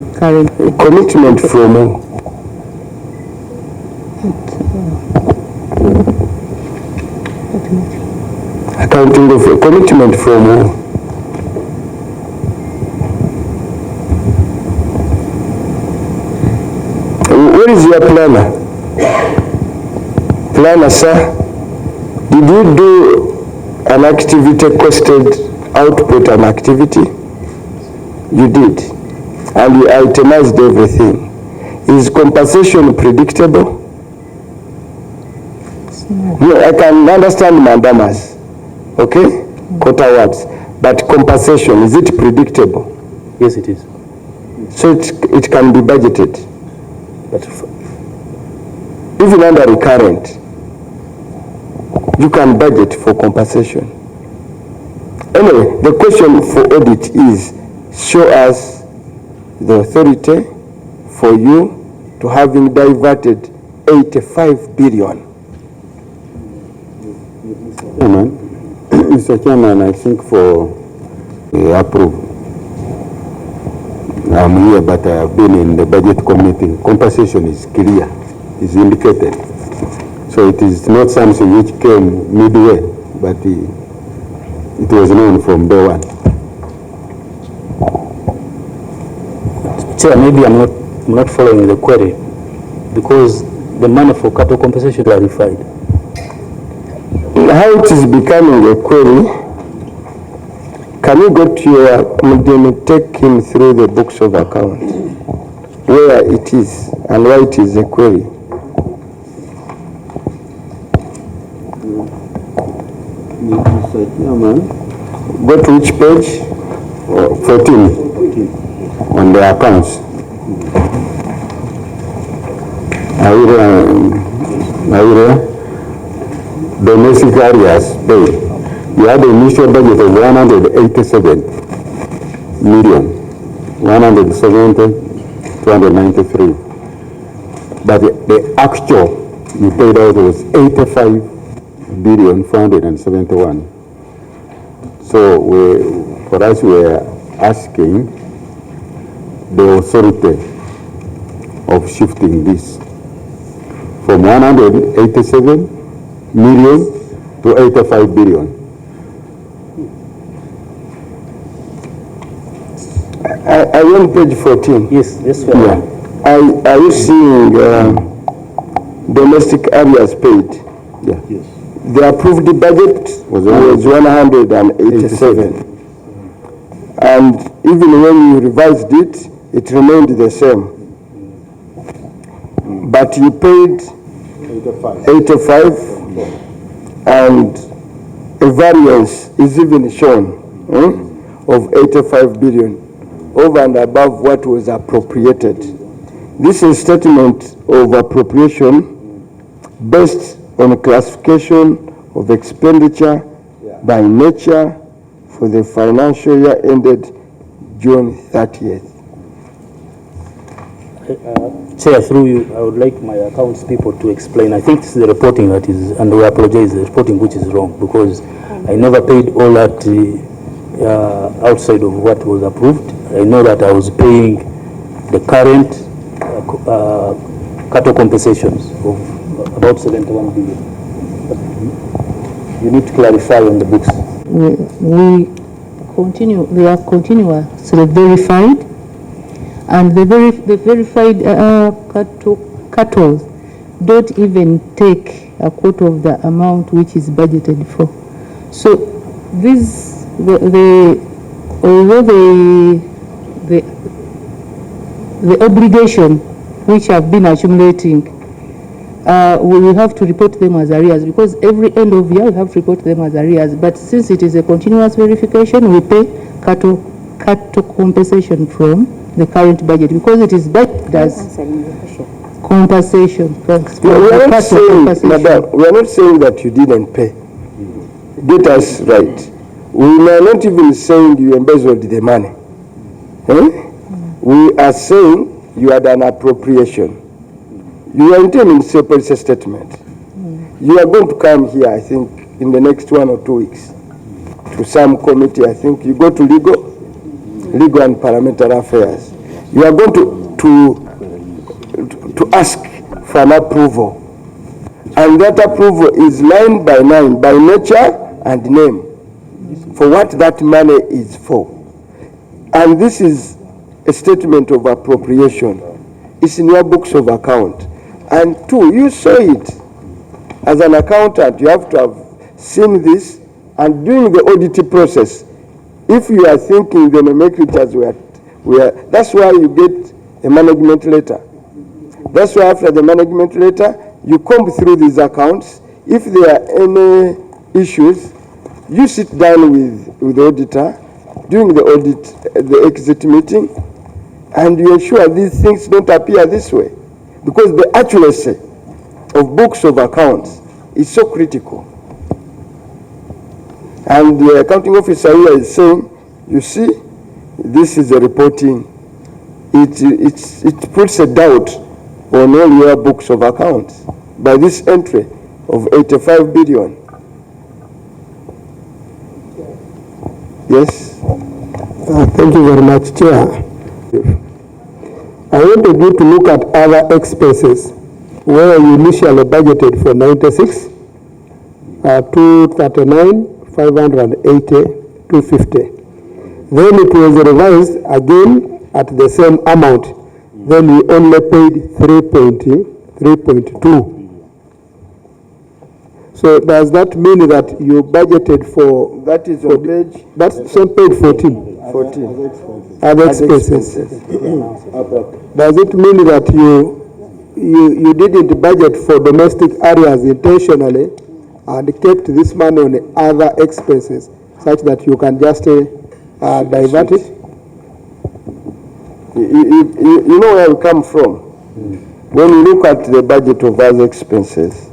current. Commitment from who? Accounting of a commitment from who? Where is your planner? Planner, sir, did you do an activity costed output and activity? You did. And you itemized everything. Is compensation predictable? No, I can understand mandamas, okay? Quota words. But compensation, is it predictable? Yes, it is. So it can be budgeted. But even under recurrent, you can budget for compensation. Anyway, the question for audit is, show us the authority for you to having diverted 85 billion. Mr. Chairman, I think for approve. I'm here, but I have been in the budget committee. Compensation is clear, is indicated. So it is not something which came midway, but it was known from day one. Chair, maybe I'm not following the query, because the money for cattle compensation clarified. How it is becoming a query, can you go to your Mudini, take him through the books of account, where it is and why it is a query? Mr. Chairman, Go to which page? 14 on the accounts. I will domestic areas paid. You had an initial budget of 187 million, 170, 293. But the actual you paid out was 85 billion 471. So for us, we are asking the authority of shifting this from 187 million to 85 billion. I on page 14. Yes, yes, sir. Yeah. Are you seeing domestic areas paid? Yeah. Yes. The approved budget was 187. And even when you revised it, it remained the same. But you paid 85, and a variance is even shown of 85 billion over and above what was appropriated. This is a statement of appropriation based on a classification of expenditure by nature for the financial year ended June 30th. Chair, through you, I would like my accounts people to explain. I think this is the reporting that is, and we apologize, the reporting which is wrong, because I never paid all that outside of what was approved. I know that I was paying the current cattle compensations of about 71 billion. But you need to clarify on the books. They are continuously verified, and the verified cattle don't even take a quarter of the amount which is budgeted for. So this, although the obligation which have been accumulating, we will have to report them as arrears, because every end of year we have to report them as arrears. But since it is a continuous verification, we pay cattle compensation from the current budget, because it is budgeted as compensation. Thanks. No, we are not saying, Madam, we are not saying that you didn't pay. Get us right. We are not even saying you embezzled the money. We are saying you had an appropriation. You are intending to say policy statement. You are going to come here, I think, in the next 1 or 2 weeks to some committee. I think you go to legal and parliamentary affairs. you are going to ask for an approval. And that approval is line by line, by nature and name, for what that money is for. And this is a statement of appropriation. It's in your books of account. And two, you saw it. As an accountant, you have to have seen this, and during the audit process, if you are thinking the nomenclatures were, that's why you get a management letter. That's why after the management letter, you comb through these accounts. If there are any issues, you sit down with the auditor during the audit, the exit meeting, and you ensure these things don't appear this way. Because the accuracy of books of accounts is so critical. And the accounting officer here is saying, you see, this is a reporting. It puts a doubt on all your books of accounts by this entry of 85 billion. Yes? Thank you very much, Chair. I wanted you to look at other expenses where you initially budgeted for 96, 239, 580, 250. Then it was revised again at the same amount. Then we only paid 3.2. So does that mean that you budgeted for, That is on page that's on page 14, 14. other expenses? Does it mean that you didn't budget for domestic areas intentionally and kept this money on other expenses such that you can just divert it? You know where we come from. When you look at the budget of other expenses,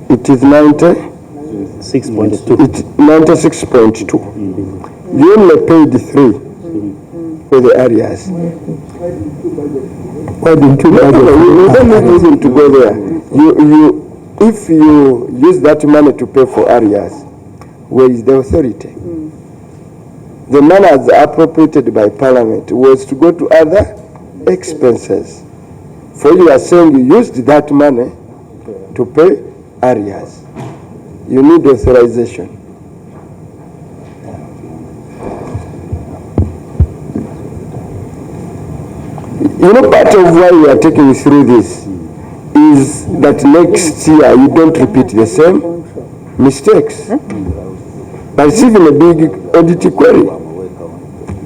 it is 6.2. It's 96.2. You only paid 3 for the areas. Why didn't you budget? You don't need even to go there. If you use that money to pay for areas, where is the authority? The money as appropriated by Parliament was to go to other expenses. For you are saying you used that money to pay areas. You need authorization. You know, part of why we are taking you through this is that next year you don't repeat the same mistakes. By receiving a big audit query,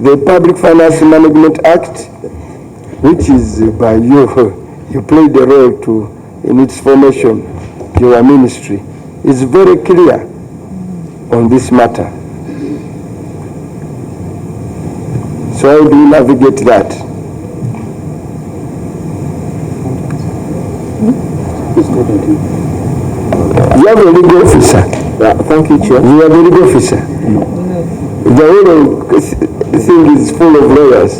the Public Finance Management Act, which is by you played a role in its formation, your ministry, is very clear on this matter. So how do you navigate that? You have a legal officer. Thank you, Chair. You are the legal officer. The whole thing is full of lawyers.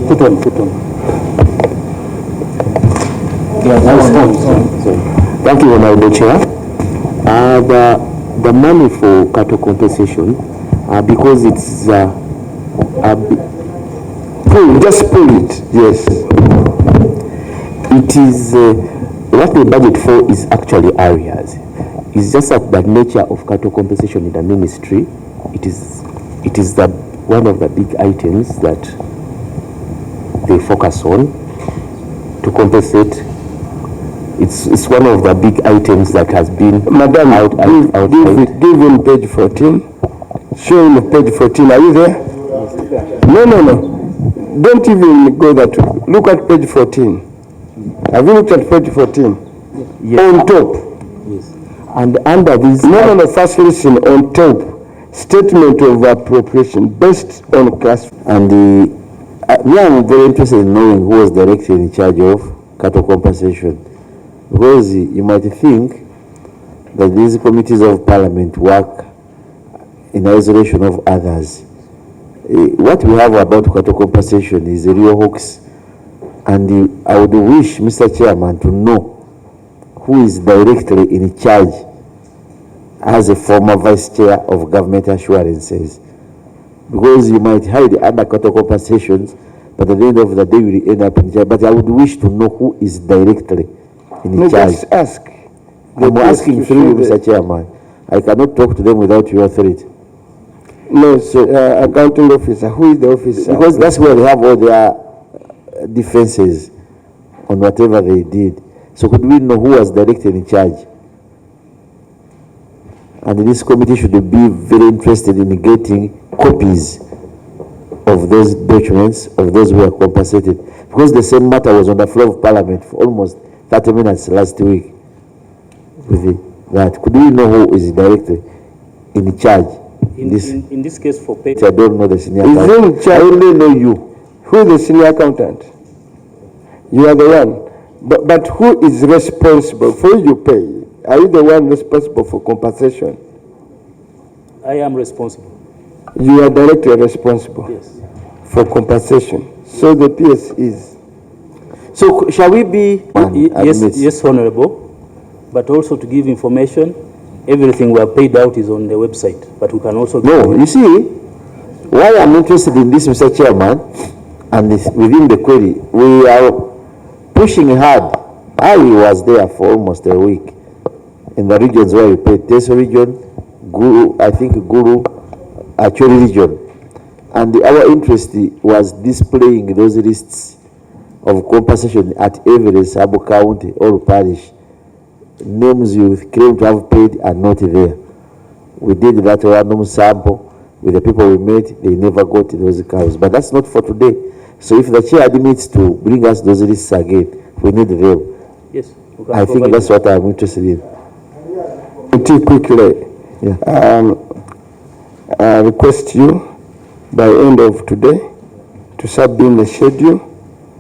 Put on. Thank you, Honorable Chair. The money for cattle compensation, because it's just pull it. Yes. it is what we budget for is actually areas. It's just that the nature of cattle compensation in the ministry. It is the one of the big items that they focus on to compensate. It's one of the big items that has been Madam, give him page 14. Show him page 14. Are you there? No. Don't even go that way. Look at page 14. Have you looked at page 14? Yes. On top. Yes. And under this... No. First listen, on top. Statement of appropriation based on class. And we are very interested in knowing who was directly in charge of cattle compensation. Because you might think that these committees of parliament work in isolation of others. What we have about cattle compensation is a real hoax. And I would wish Mr. Chairman to know who is directly in charge as a former vice chair of government assurances. Because you might hide under cattle compensations, but at the end of the day, you will end up in charge. But I would wish to know who is directly in charge. Just ask. I'm asking through you, Mr. Chairman. I cannot talk to them without your authority. No, so, accounting officer. Who is the officer? Because that's where they have all their defenses on whatever they did. So could we know who was directly in charge? And this committee should be very interested in getting copies of those documents, of those who are compensated. Because the same matter was on the floor of Parliament for almost 30 minutes last week. With that, could we know who is directly in charge? In this case for pay. I don't know the senior Is accountant. in charge? I only know you. Who is the senior accountant? You are the one. But who is responsible for you pay? Are you the one responsible for compensation? I am responsible. You are directly responsible Yes. for compensation. So the PS is. So shall we be? Yes, Honorable. But also to give information, everything we have paid out is on the website. But we can also. No, you see, why I'm interested in this, Mr. Chairman, and this, within the query, we are pushing hard. I was there for almost a week in the regions where we paid, Teso region, Guru, I think Guru, Acholi region. And our interest was displaying those lists of compensation at every sub-county or parish. Names you claim to have paid are not there. We did that random sample with the people we met, they never got those cows. But that's not for today. So if the chair admits to bring us those lists again, we need them. Yes. I think that's what I'm interested in. Quickly, Yeah. I request you by end of today to submit the schedule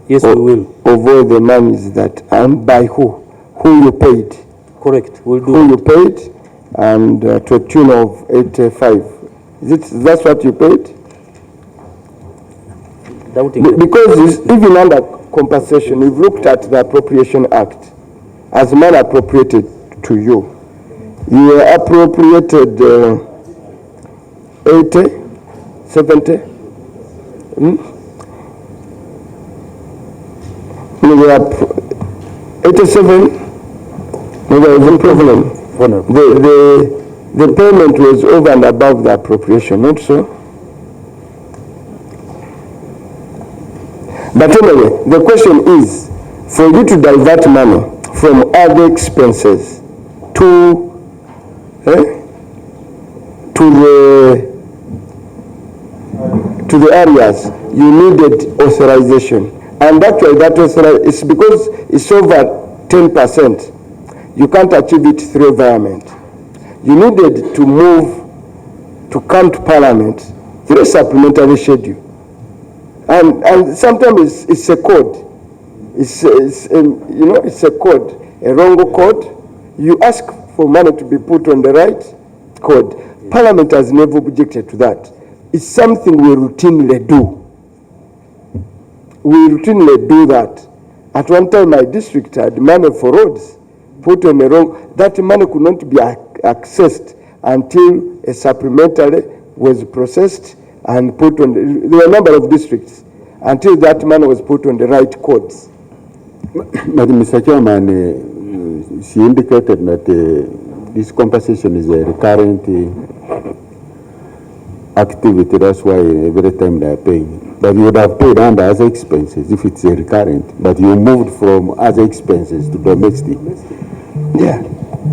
Yes, we will. of all the monies that and by who you paid, Correct. We'll do. who you paid, and to a tune of 85. That's what you paid? Doubting. Because even under compensation, we've looked at the Appropriation Act as money appropriated to you. You were appropriated 80, 70. You were 87. No, there was a problem. Honorable. The payment was over and above the appropriation, not so? But anyway, the question is, for you to divert money from other expenses to the areas, you needed authorization. And actually that authorization is because it's over 10%. You can't achieve it through environment. You needed to move to come to Parliament through a supplementary schedule. And sometimes it's a code. It's a code, a wrong code. You ask for money to be put on the right code. Parliament has never objected to that. It's something we routinely do. We routinely do that. At one time, my district had money for roads put on the wrong. That money could not be accessed until a supplementary was processed and put on. There were a number of districts until that money was put on the right codes. But Mr. Chairman, she indicated that this compensation is a recurrent activity. That's why every time they are paying. But you would have paid under other expenses if it's a recurrent. But you moved from other expenses to domestic. Yeah,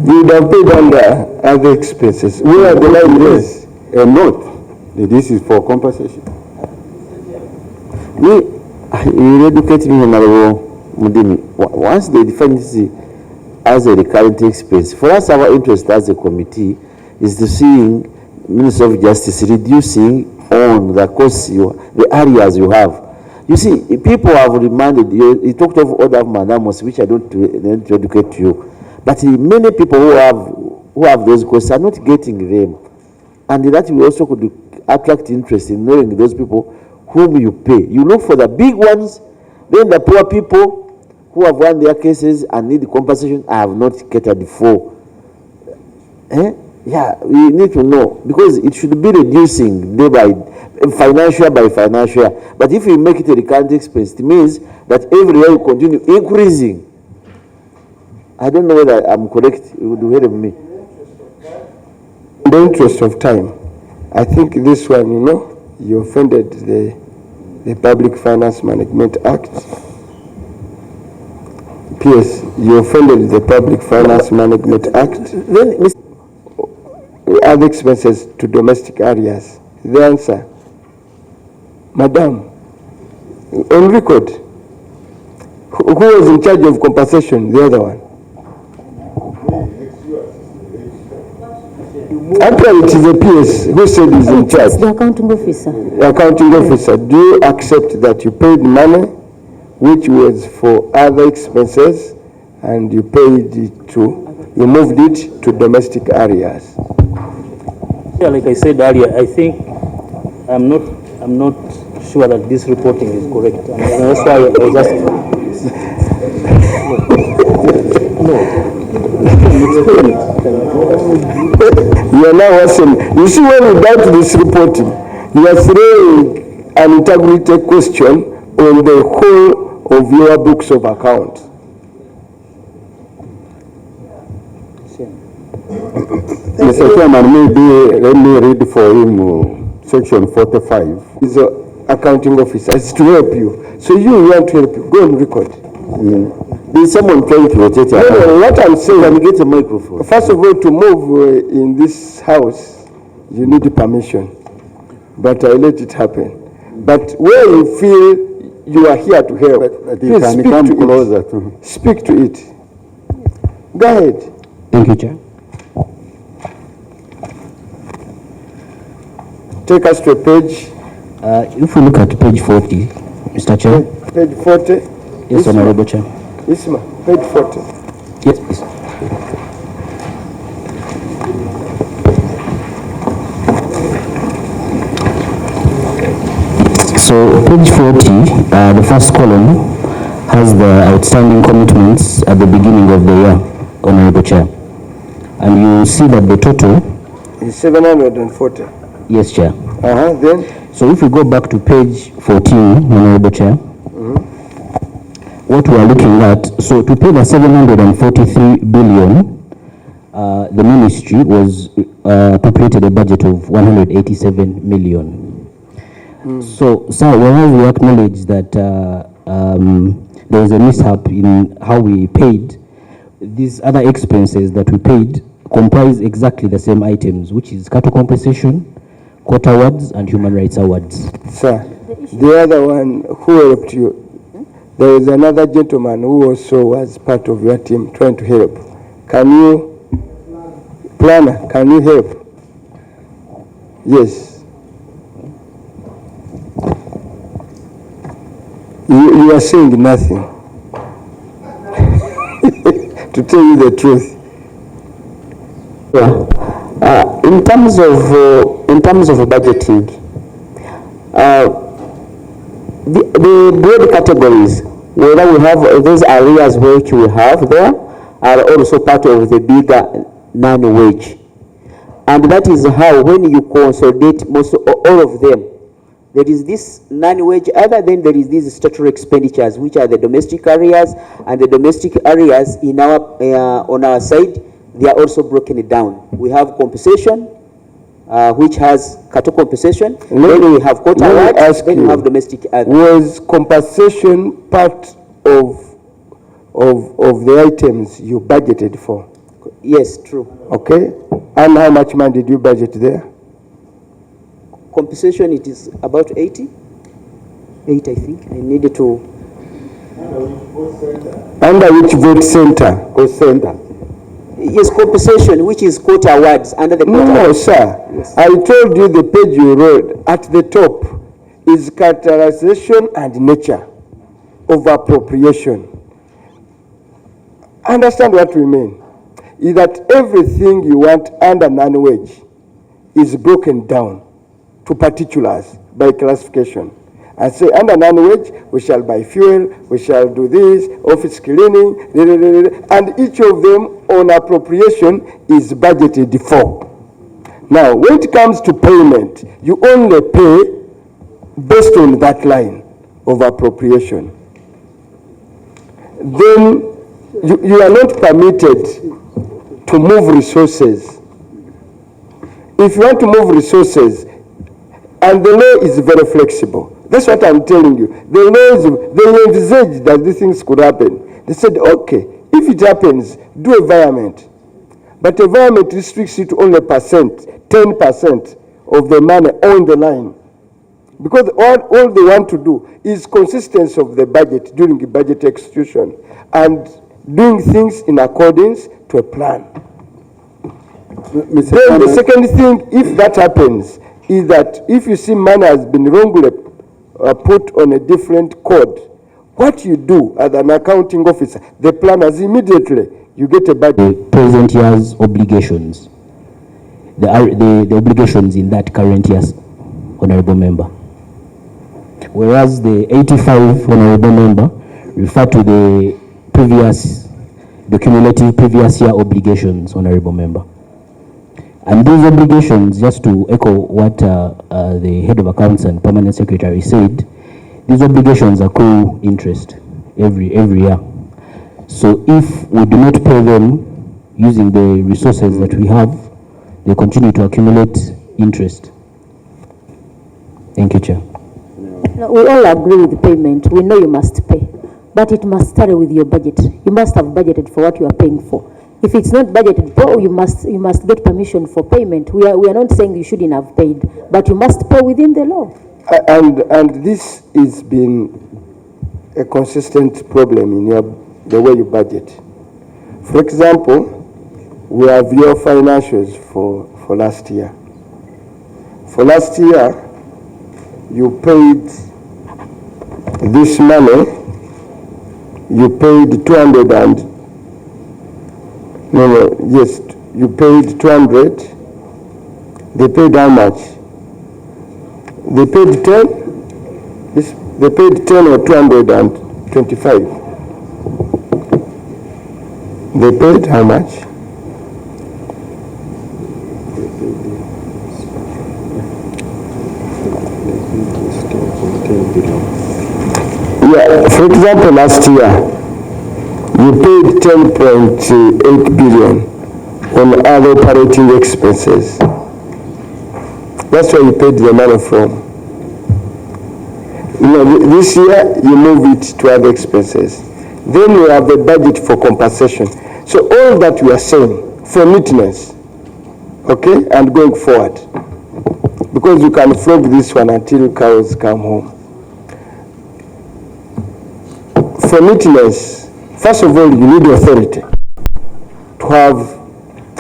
you would have paid under other expenses. Where the line is? And not. This is for compensation. You educate me, Honorable Mudimi. Once they define this as a recurrent expense, for us, our interest as a committee is to seeing Minister of Justice reducing on the costs, the areas you have. You see, people have reminded you, you talked of other mandamus, which I don't need to educate you, but many people who have those costs are not getting them. And that we also could attract interest in knowing those people whom you pay. You look for the big ones, then the poor people who have won their cases and need compensation, I have not catered for. Yeah, we need to know, because it should be reducing day by financial by financial. But if we make it a recurrent expense, it means that every year you continue increasing. I don't know whether I'm correct. You would help me. In the interest of time, I think this one, you offended the Public Finance Management Act. PS, you offended the Public Finance Management Act. Then, Other expenses to domestic areas. The answer, Madam, on record, who was in charge of compensation? The other one. Actually, it is the PS who said he's in charge. It's the accounting officer. The accounting officer, do you accept that you paid money which was for other expenses and you paid it you moved it to domestic areas? Yeah, like I said earlier, I think I'm not sure that this reporting is correct, and that's why I was asking. You are now asking. You see, when you doubt this reporting, you are throwing an integrity question on the whole of your books of accounts. Mr. Chairman, maybe let me read for him section 45. He's an accounting officer. It's to help you. So you want to help you. Go on record. there's someone trying to rotate your hand. No, what I'm saying, Can you get a microphone? first of all, to move in this house, you need permission. But I let it happen. But where you feel you are here to help, But you please can speak come to closer it. to. Speak to it. Go ahead. Thank you, Chair. Take us to a page. If we look at page 40, Mr. Chair. Page 40. Yes, Isma. Honorable Chair. Isma, page 40. Yes, please. So page 40, the first column has the outstanding commitments at the beginning of the year, Honorable Chair. And you see that the total, It's 740. yes, Chair. Then So if we go back to page 14, Honorable Chair, what we are looking at, so to pay the 743 billion, the ministry was appropriated a budget of 187 million. So, sir, whereas we acknowledge that there was a mishap in how we paid, these other expenses that we paid comprise exactly the same items, which is cattle compensation, court awards, and human rights awards. sir, the other one who helped you, there was another gentleman who also was part of your team trying to help. Can you, planner, can you help? Yes. You are saying nothing. To tell you the truth. In terms of budgeting, the broad categories, whether we have those areas which we have there, are also part of the bigger non-wage, and that is how, when you consolidate all of them, there is this non-wage, other than there is these statutory expenditures, which are the domestic areas, and the domestic areas in our on our side, they are also broken down. We have compensation, which has cattle compensation, then we have quota awards, then we have domestic areas. Was compensation part of the items you budgeted for? Yes, true. Okay. And how much money did you budget there? Compensation, it is about 80, I think. I needed to. Under which vote center? Cost center. Yes, compensation, which is quota awards under the quota. No, sir. Yes. I told you the page you wrote at the top is characterization and nature of appropriation. Understand what we mean? Is that everything you want under non-wage is broken down to particulars by classification. And say under non-wage, we shall buy fuel, we shall do this, office cleaning, and each of them on appropriation is budgeted for. Now, when it comes to payment, you only pay based on that line of appropriation. Then you are not permitted to move resources. If you want to move resources, and the law is very flexible. That's what I'm telling you. The law is, they envisaged that these things could happen. They said, okay, if it happens, do environment. But environment restricts it to only 10% of the money on the line. Because all they want to do is consistency of the budget during the budget execution and doing things in accordance to a plan. Then the second thing, if that happens, is that if you see money has been wrongly put on a different code, what you do as an accounting officer, the planners immediately, you get a budget. The present year's obligations, the obligations in that current year's honorable member. Whereas the 85 honorable member refer to the cumulative previous year obligations, honorable member. And these obligations, just to echo what the head of accounts and permanent secretary said, these obligations accrue interest every year. So if we do not pay them using the resources that we have, they continue to accumulate interest. Thank you, Chair. No, we all agree with the payment. We know you must pay, but it must start with your budget. You must have budgeted for what you are paying for. If it's not budgeted for, you must get permission for payment. We are not saying you shouldn't have paid, but you must pay within the law. And this has been a consistent problem in the way you budget. For example, we have your financials for last year. For last year, you paid this money, you paid 200 and yes, you paid 200. They paid how much? They paid 10? Yes, they paid 10 or 225. They paid how much? Yeah, for example, last year, you paid 10.8 billion on other operating expenses. That's where you paid the money from. This year, you move it to other expenses. Then you have the budget for compensation. So all that we are saying for neatness, okay, and going forward, because you can flog this one until cows come home. For neatness, first of all, you need authority to have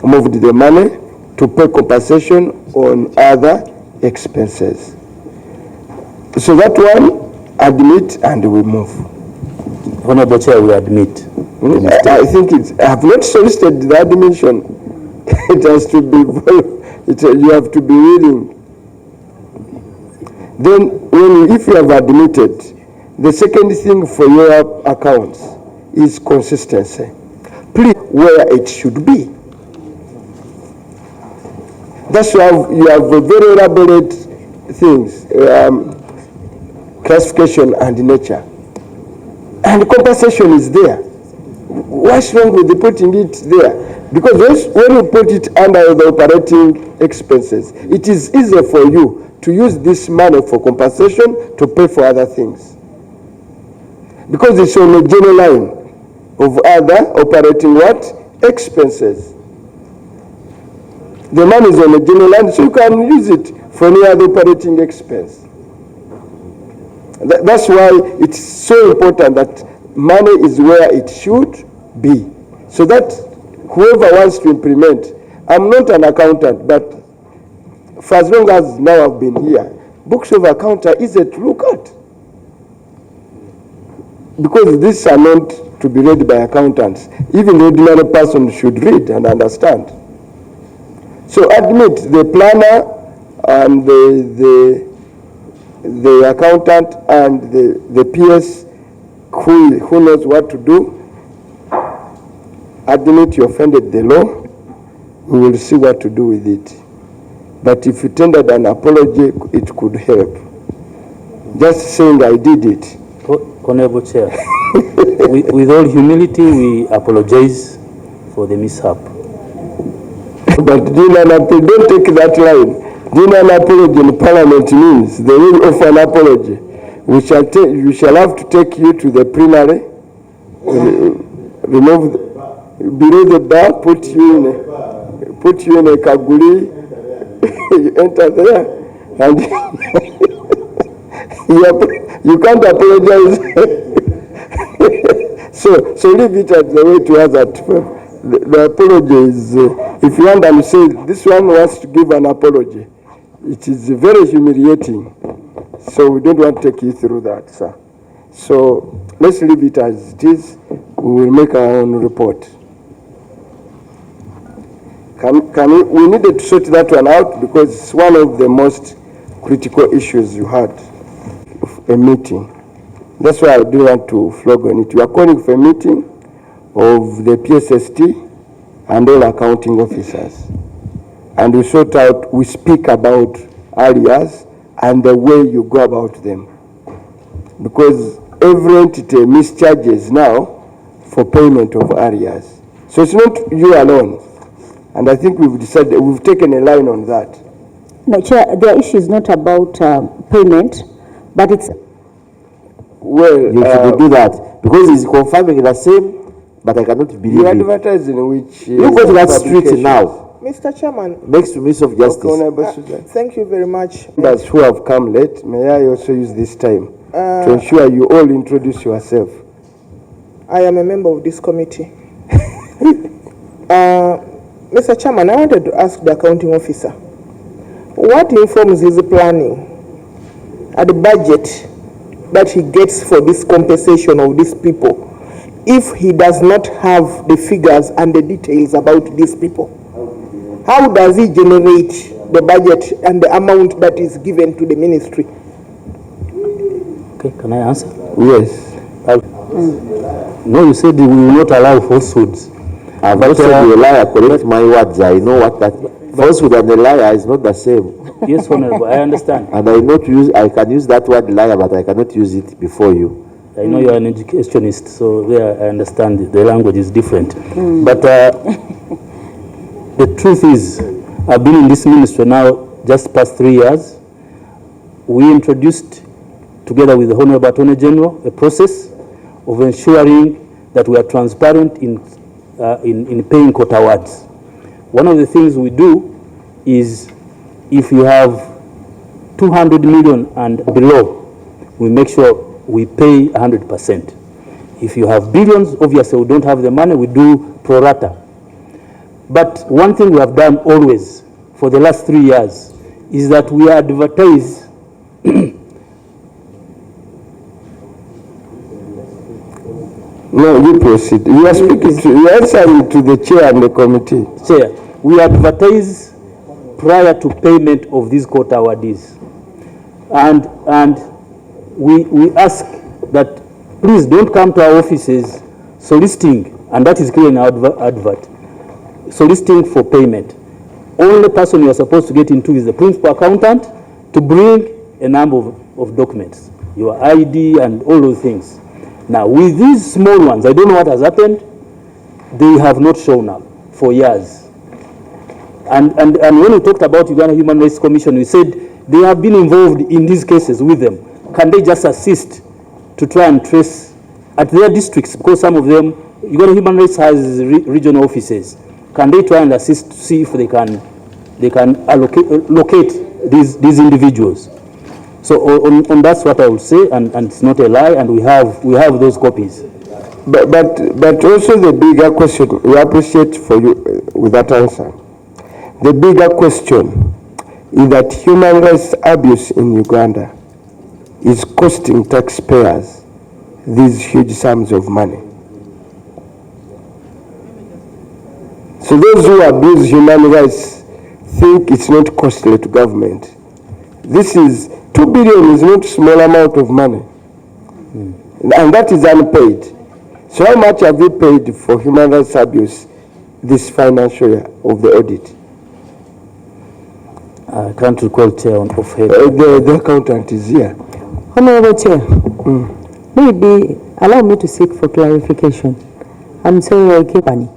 moved the money to pay compensation on other expenses. So that one, admit and we move. Honorable Chair, we admit. I think I have not solicited the admission. It has to be, you have to be willing. Then, if you have admitted, the second thing for your accounts is consistency. Please, where it should be. That's why you have a very elaborate things, classification and nature. And compensation is there. What's wrong with putting it there? Because when you put it under the operating expenses, it is easier for you to use this money for compensation to pay for other things. Because it's on a general line of other operating what? Expenses. The money is on a general line, so you can use it for any other operating expense. That's why it's so important that money is where it should be. So that whoever wants to implement, I'm not an accountant, but for as long as now I've been here, books of account are easy to look at. Because these are not to be read by accountants. Even the ordinary person should read and understand. So admit the planner and the accountant and the PS who knows what to do. Admit you offended the law. We will see what to do with it. But if you tendered an apology, it could help. Just saying I did it. Honorable Chair, with all humility, we apologize for the mishap. But don't take that line. Doing an apology in Parliament means they will offer an apology. We shall have to take you to the plenary, remove below the bar, put you in a kaguli, you enter there, and you can't apologize. so leave it at the way to others. The apology is, if you want to say this one wants to give an apology, it is very humiliating. So we don't want to take you through that, sir. So let's leave it as it is. We will make our own report. We needed to sort that one out because it's one of the most critical issues you had of a meeting. That's why I do want to flog on it. We are calling for a meeting of the PSST and all accounting officers. And we speak about areas and the way you go about them. Because every entity mischarges now for payment of areas. So it's not you alone. And I think we've taken a line on that. No, Chair, the issue is not about payment, but it's... Well, You should do that because it's confirming the same, but I cannot believe you it. advertise in which... You go to that street now, Mr. Chairman, next to Minister of Justice. thank you very much. Members who have come late, may I also use this time to ensure you all introduce yourself. I am a member of this committee. Mr. Chairman, I wanted to ask the accounting officer, what informs his planning at the budget that he gets for this compensation of these people if he does not have the figures and the details about these people? How does he generate the budget and the amount that is given to the ministry? Okay, can I answer? Yes. No, you said we will not allow falsehoods. I've not said you're a liar, correct my words. I know what that falsehood and a liar is not the same. Yes, Honorable, I understand. And I can use that word liar, but I cannot use it before you. I know you are an educationist, so there I understand the language is different. But the truth is, I've been in this ministry now just past 3 years. We introduced, together with the Honorable Attorney General, a process of ensuring that we are transparent in paying court awards. One of the things we do is if you have 200 million and below, we make sure we pay 100%. If you have billions, obviously we don't have the money, we do pro rata. But one thing we have done always for the last 3 years is that we advertise No, you proceed. You are speaking to, you are answering to the chair and the committee. Chair, we advertise prior to payment of these court awardees. And we ask that please don't come to our offices soliciting, and that is clear in our advert, soliciting for payment. Only person you are supposed to get into is the principal accountant to bring a number of documents, your ID and all those things. Now, with these small ones, I don't know what has happened. They have not shown up for years. And when we talked about Uganda Human Rights Commission, we said they have been involved in these cases with them. Can they just assist to try and trace at their districts? Because some of them, Uganda Human Rights has regional offices. Can they try and assist to see if they can locate these individuals? So on that's what I would say, and it's not a lie, and we have those copies. But also the bigger question, we appreciate for you with that answer. The bigger question is that human rights abuse in Uganda is costing taxpayers these huge sums of money. So those who abuse human rights think it's not costly to government. This is 2 billion is not a small amount of money. And that is unpaid. So how much have you paid for human rights abuse this financial year of the audit? I can't recall, Chair, on off head. The accountant is here. Honorable Chair, maybe allow me to seek for clarification. I'm sorry I keep money.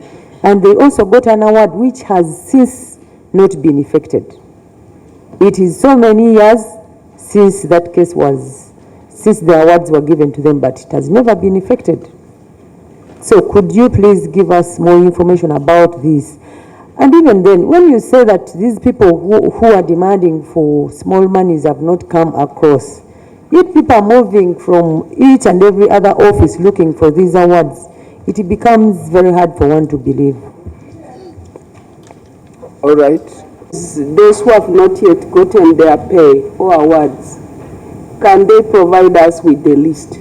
And they also got an award which has since not been effected. It is so many years since that case was, since the awards were given to them, but it has never been effected. So could you please give us more information about this? And even then, when you say that these people who are demanding for small monies have not come across, yet people are moving from each and every other office looking for these awards, it becomes very hard for one to believe. All right. Those who have not yet gotten their pay or awards, can they provide us with the list?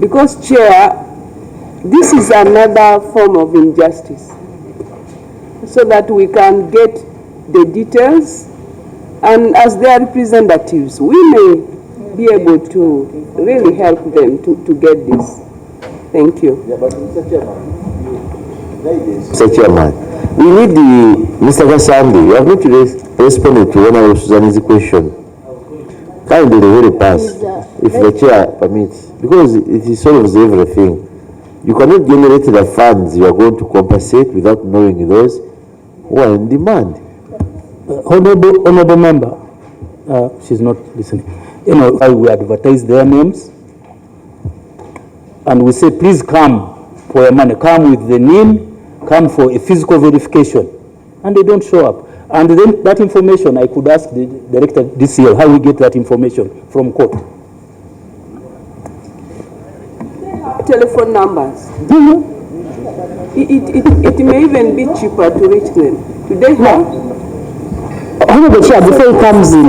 Because, Chair, this is another form of injustice, so that we can get the details, and as their representatives, we may be able to really help them to get this. Thank you. Yeah, but Mr. Chairman, we need Mr. Gasandi, you have not responded to Honorable Susan's question. Kindly let it pass, if the chair permits, because it solves everything. You cannot generate the funds you are going to compensate without knowing those who are in demand. Honorable member, she's not listening. You know, we advertise their names and we say, please come for your money, come with the name, come for a physical verification, and they don't show up. And then that information, I could ask the director DCL how we get that information from court. Telephone numbers. It may even be cheaper to reach them. Do they have? Honorable Chair, before he comes in,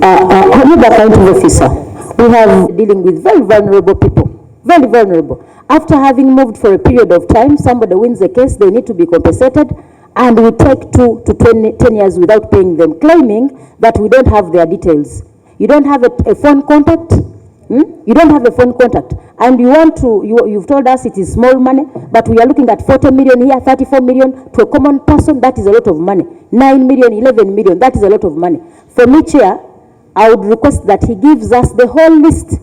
Honorable Accounting Officer, we have dealing with very vulnerable people, very vulnerable. After having moved for a period of time, somebody wins a case, they need to be compensated, and we take 2 to 10 years without paying them, claiming that we don't have their details. You don't have a phone contact? You don't have a phone contact, and you want to, you've told us it is small money, but we are looking at 40 million here, 34 million to a common person. That is a lot of money. 9 million, 11 million, that is a lot of money. For me, Chair, I would request that he gives us the whole list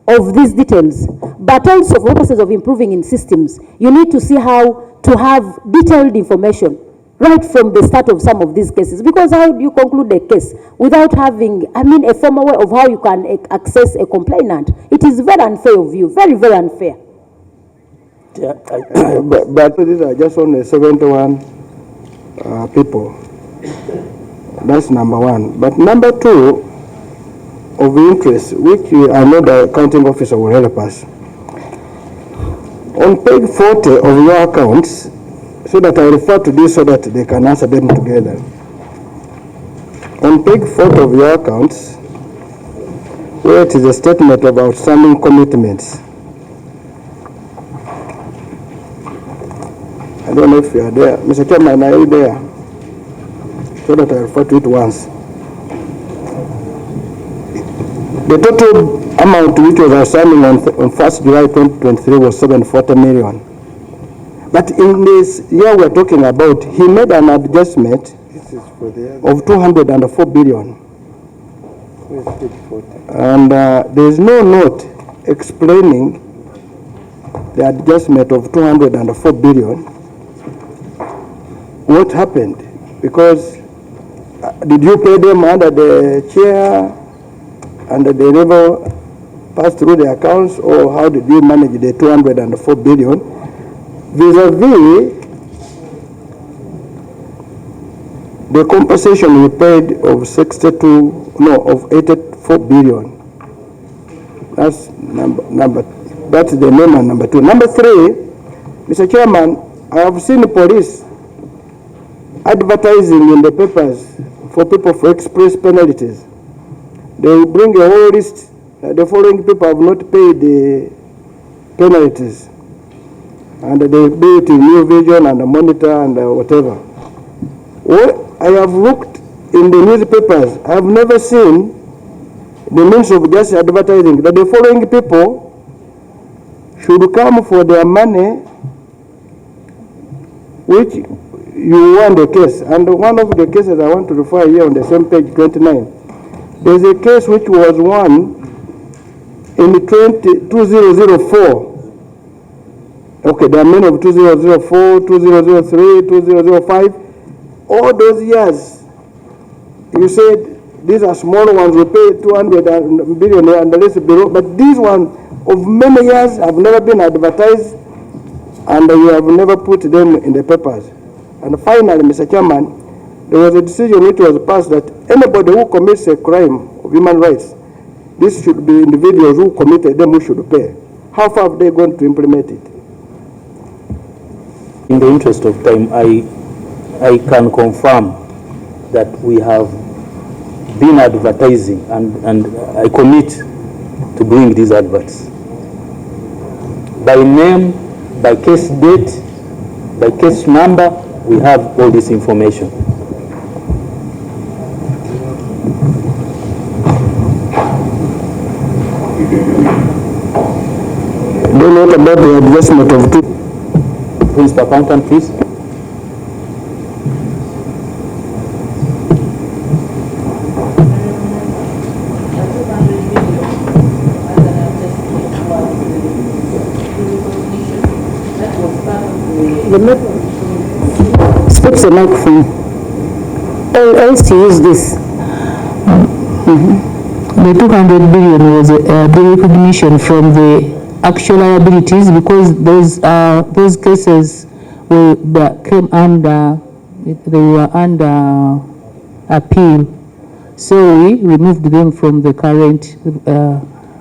of these details, but also for purposes of improving in systems, you need to see how to have detailed information right from the start of some of these cases, because how do you conclude a case without having, a formal way of how you can access a complainant? It is very unfair of you, very, very unfair. Yeah, but these are just only 71 people. That's number one. But number two, of interest, which I know the accounting officer will help us. On page 40 of your accounts, so that I refer to this so that they can answer them together. On page 40 of your accounts, where it is a statement of outstanding commitments. I don't know if you are there. Mr. Chairman, are you there? So that I refer to it once. The total amount which was outstanding on 1st July 2023 was 740 million. But in this year we're talking about, he made an adjustment of 204 billion. And there is no note explaining the adjustment of 204 billion. What happened? Because did you pay them under the chair and they never passed through the accounts, or how did you manage the 204 billion vis-a-vis the compensation we paid of 84 billion? That's that's the name and number two. Number three, Mr. Chairman, I have seen the police advertising in the papers for people for express penalties. They bring a whole list. The following people have not paid the penalties, and they do it in New Vision and the Monitor and whatever. Well, I have looked in the newspapers. I have never seen the means of just advertising that the following people should come for their money, which you won the case. And one of the cases I want to refer here on the same page 29, there's a case which was won in 2004. Okay, there are many of 2004, 2003, 2005. All those years, you said these are small ones, we pay 200 billion and the rest below, but these ones of many years have never been advertised and you have never put them in the papers. And finally, Mr. Chairman, there was a decision which was passed that anybody who commits a crime of human rights, this should be individuals who committed them who should pay. How far have they gone to implement it? In the interest of time, I can confirm that we have been advertising and I commit to doing these adverts. By name, by case date, by case number, we have all this information. Then what about the adjustment of two? Principal Accountant, please. Speak to the microphone. Or else to use this. The 200 billion was the recognition from the actual liabilities because those cases came under, they were under appeal. So we removed them from the current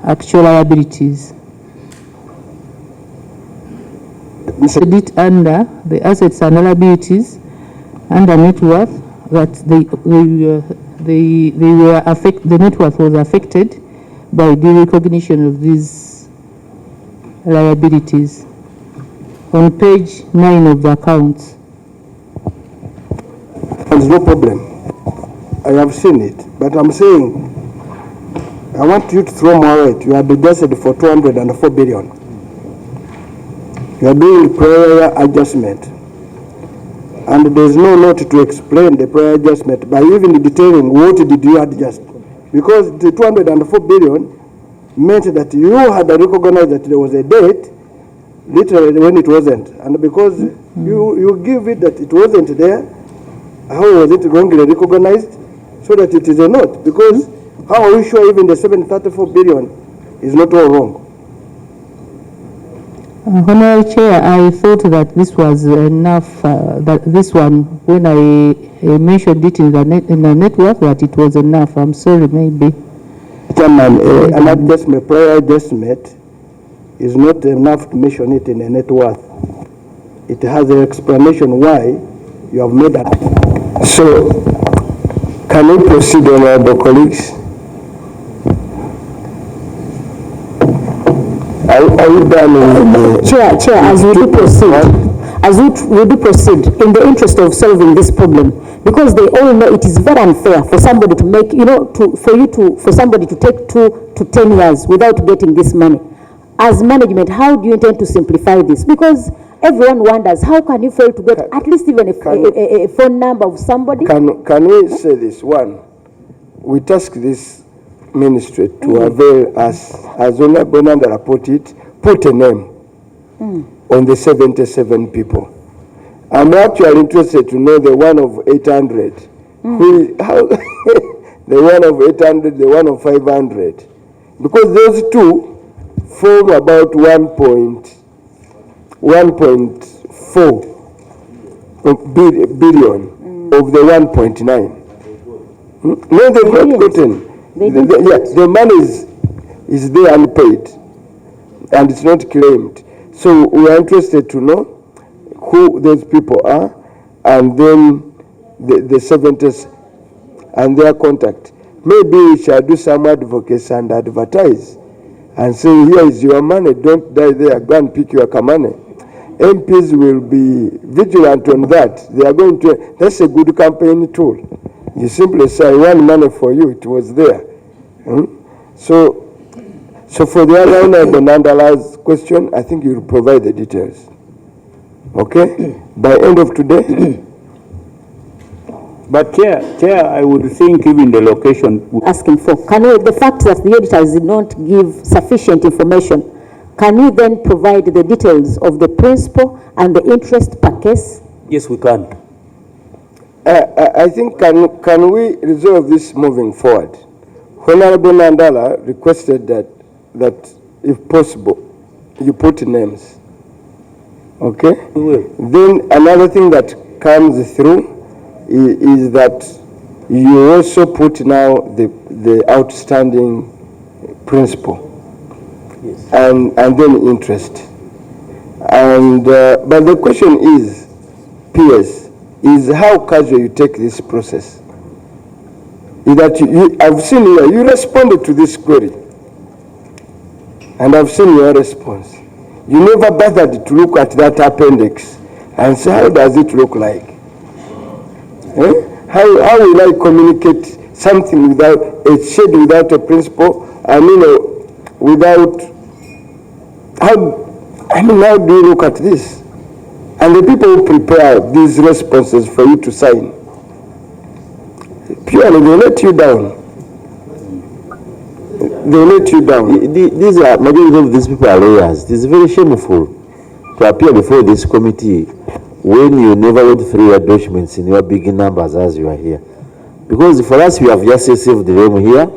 actual liabilities. It under the assets and liabilities under net worth that they were the net worth was affected by the recognition of these liabilities on page 9 of the accounts. There's no problem. I have seen it, but I'm saying I want you to throw more light. You have adjusted for 204 billion. You are doing prior adjustment, and there's no note to explain the prior adjustment by even detailing what did you adjust, because the 204 billion meant that you had recognized that there was a date literally when it wasn't, and because you give it that it wasn't there, how was it wrongly recognized so that it is a note? Because how are we sure even the 734 billion is not all wrong? Honorable Chair, I thought that this was enough, that this one, when I mentioned it in the net worth, that it was enough. I'm sorry, maybe. Chairman, an adjustment, prior adjustment is not enough to mention it in a net worth. It has an explanation why you have made that. So, can we proceed, honorable colleagues? Are you done with Chair, as we do proceed, in the interest of solving this problem, because they all know it is very unfair for somebody to make, for somebody to take 2 to 10 years without getting this money. As management, how do you intend to simplify this? Because everyone wonders, how can you fail to get at least even a phone number of somebody? Can we say this? One, we task this ministry to avail us, as Honorable Nandala put it, put a name on the 77 people. I'm actually interested to know the one of 800, the one of 800, the one of 500, because those two form about 1.4 billion of the 1.9. No, they've not gotten. The money is there unpaid, and it's not claimed. So we are interested to know who those people are, and then the 70s and their contact. Maybe we shall do some advocacy and advertise, and say, here is your money, don't die there, go and pick your money. MPs will be vigilant on that. They are going to, that's a good campaign tool. You simply say, I want money for you, it was there. So for the other Honorable Nandala's question, I think you'll provide the details. Okay? By end of today, But Chair, I would think even the location. Asking for, can we, the fact that the auditors did not give sufficient information, can we then provide the details of the principal and the interest per case? Yes, we can. I think can we resolve this moving forward? Honorable Nandala requested that if possible, you put names. Okay? We will. Then another thing that comes through is that you also put now the outstanding principal. Yes. And then interest. And but the question is, PS, is how casual you take this process. Is that I've seen you responded to this query, and I've seen your response. You never bothered to look at that appendix and say, how does it look like? How will I communicate something without a shade, without a principle? Without, how do you look at this? And the people who prepare these responses for you to sign, purely they let you down. They let you down. These are, majority of these people are lawyers. It is very shameful to appear before this committee when you never went through your documents in your big numbers as you are here. Because for us, we have just received the room here,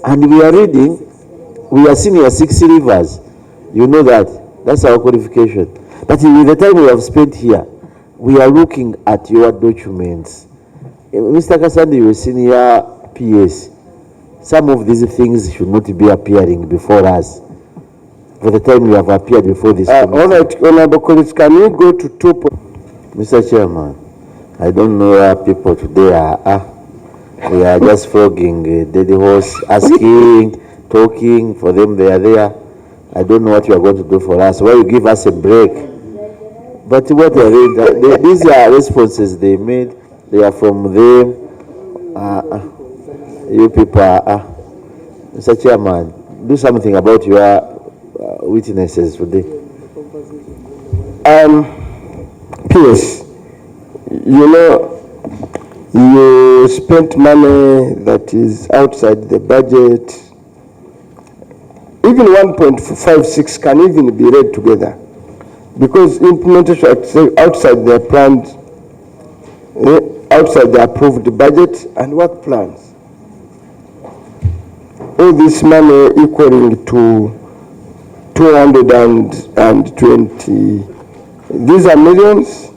and we are reading, we are seeing your 6 rivers. You know that. That's our qualification. But with the time we have spent here, we are looking at your documents. Mr. Kasandi, you are senior PS. Some of these things should not be appearing before us. For the time we have appeared before this committee. All right, Honorable colleagues, can we go to 2 points? Mr. Chairman, I don't know where people today are. We are just flogging a dead horse, asking, talking. For them, they are there. I don't know what you are going to do for us. Why you give us a break? But what these are responses they made. They are from them. You people are. Mr. Chairman, do something about your witnesses today. PS, you spent money that is outside the budget. Even 1.56 can even be read together, because implementation outside the planned, outside the approved budget and work plans. All this money equaling to 220. These are millions.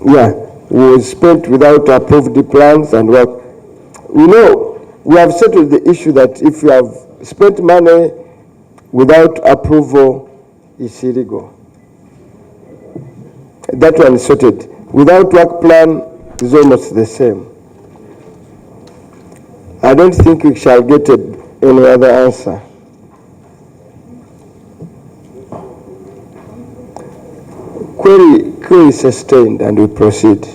Yeah, was spent without approved plans and work. We have settled the issue that if you have spent money without approval, it's illegal. That one is sorted. Without work plan is almost the same. I don't think we shall get any other answer. Query sustained, and we proceed.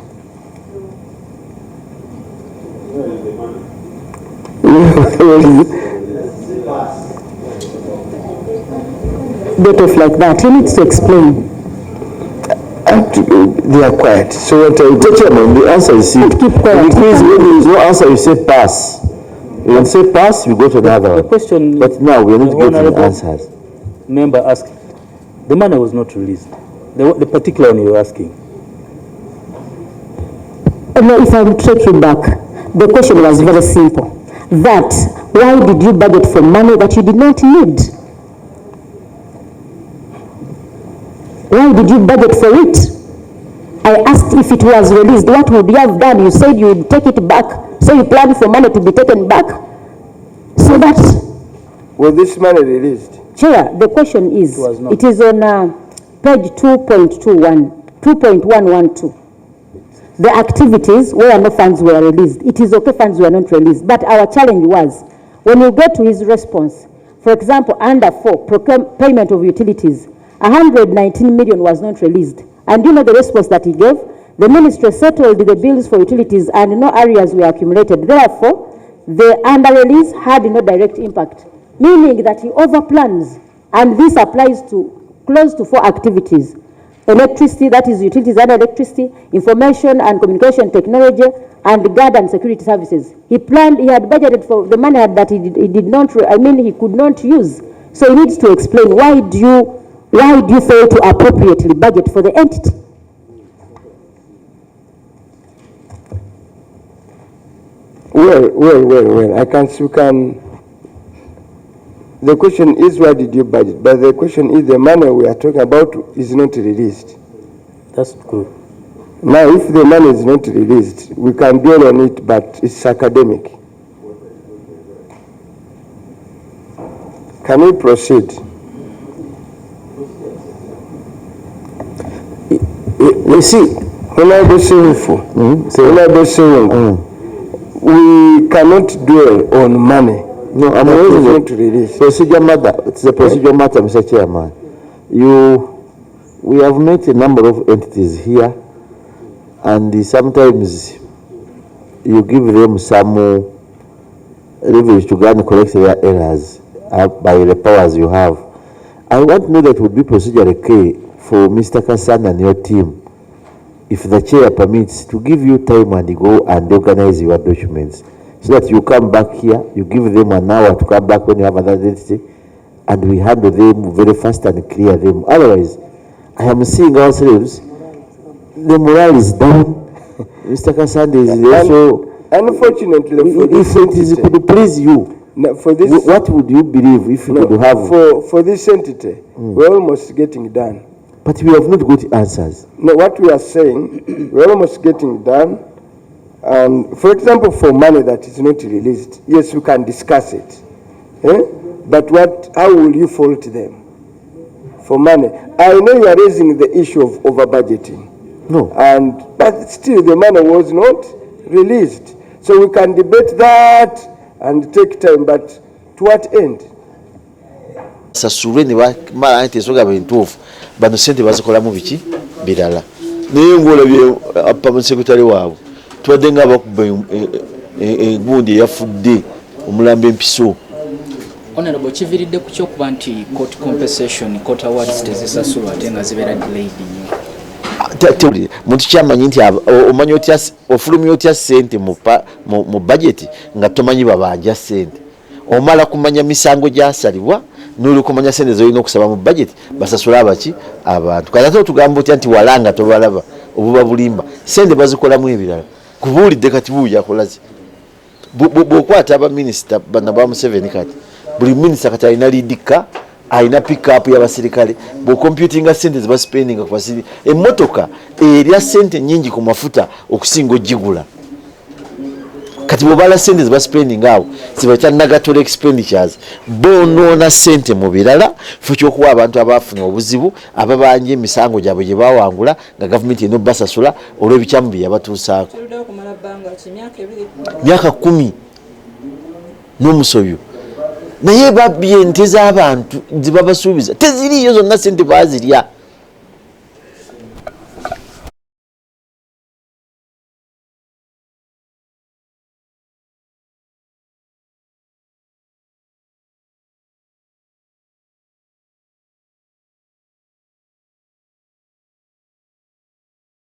Bit of like that. He needs to explain. They are quiet. So what I Mr. Chairman, the answer is simple. Keep quiet. Increase, when there is no answer, you say pass. You can say pass, you go to another one. The question. But now we are not getting answers. Member asked, the money was not released. The particular one you were asking. No, if I take you back, the question was very simple. That, why did you budget for money that you did not need? Why did you budget for it? I asked if it was released, what would you have done? You said you would take it back. So you planned for money to be taken back? So that... Was this money released? Chair, the question is, it is on page 2.112. The activities where no funds were released. It is okay, funds were not released. But our challenge was, when you get to his response, for example, under 4, payment of utilities, 119 million was not released. And you know the response that he gave? The ministry settled the bills for utilities and no areas were accumulated. Therefore, the under release had no direct impact, meaning that he overplans. And this applies to close to 4 activities. Electricity, that is utilities and electricity, information and communication technology, and guard and security services. He had budgeted for the money that he did not, he could not use. So he needs to explain why do you fail to appropriately budget for the entity? Well, the question is why did you budget? But the question is the money we are talking about is not released. That's good. Now, if the money is not released, we can dwell on it, but it's academic. Can we proceed? You see, Honorable Sewungu, we cannot dwell on money. No, I'm always going to release. Procedure matter. It's a procedure matter, Mr. Chairman. We have met a number of entities here, and sometimes you give them some leverage to go and correct their errors by the powers you have. I want to know that would be procedure okay for Mr. Kassan and your team, if the chair permits, to give you time and go and organize your documents, so that you come back here, you give them an hour to come back when you have another identity, and we handle them very fast and clear them. Otherwise, I am seeing ourselves, the morale is down. Mr. Kasande is also... Unfortunately, if it could please you, for this, what would you believe if you could have... For this entity, we're almost getting done. But we have not got answers. No, what we are saying, we're almost getting done. And for example, for money that is not released, yes, we can discuss it. But how will you fault them for money? I know you are raising the issue of over budgeting. No. But still the money was not released. So we can debate that and take time, but to what end? Sasureni wa mara nti soga bintufu bano sente bazokola mu biki birala naye ngola bye apa mu secretary wawo twadenga bakuba gundi yafudde omulambe mpiso. Honorable kiviridde ku kyokuba nti court compensation court awards tezisasulwa ate nga zibeera delayed nnyo. Muntu kyamanyi nti omanyi otya ofulumya otya sente mu budget nga tomanyi babanja sente omala kumanya misango gyasalibwa nuli kumanya sente zoyina okusaba mu budget basasula abaki abantu kati tugamba otya nti walanga tobalaba obuba bulimba sente bazikolamu ebirala kubuulidde kati buuya kolazi bw'okwata abaminisita bana ba Museveni kati buli minisita kati alina lidika alina pick-up y'abasirikale bw'ocomputinga sente zibasipendinga ku basiri emmotoka erya sente nyingi ku mafuta okusinga ogigula kati bw'obala sente zibasipendinga awo zibatya nagatola expenditures bonoona sente mu birala fe ky'okuwa abantu abaafuna obuzibu ababanja emisango gyabwe gye bawangula nga gavumenti erina obbasasula olw'ebikyamu bye yabatuusaako myaka 10 n'omusobyo naye babbye ente z'abantu zibabasuubiza teziriyo zonna sente bazirya